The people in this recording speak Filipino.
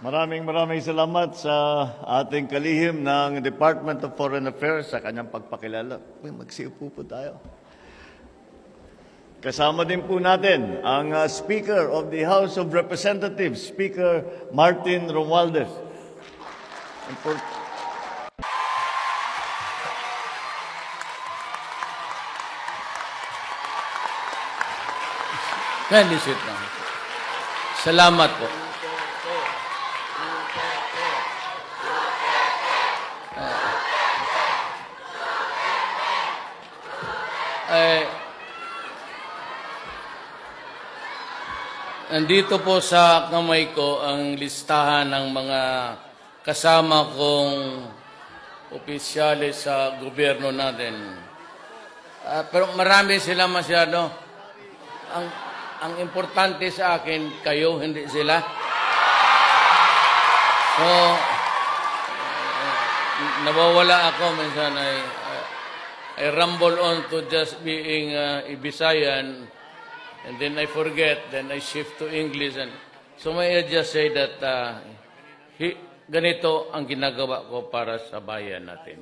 Maraming salamat sa ating kalihim ng Department of Foreign Affairs sa kanyang pagpakilala. Magsiupo po tayo. Kasama din po natin ang Speaker of the House of Representatives, Speaker Martin Romualdez. Kindly sit down. Salamat po. Nandito po sa kamay ko ang listahan ng mga kasama kong opisyalis sa gobyerno natin. Pero marami sila masyado. Ang importante sa akin, kayo, hindi sila. So, nawawala ako minsan. I rumble on to just being a Visayan, and then I forget, then I shift to English. And so may I just say that ganito ang ginagawa ko para sa bayan natin.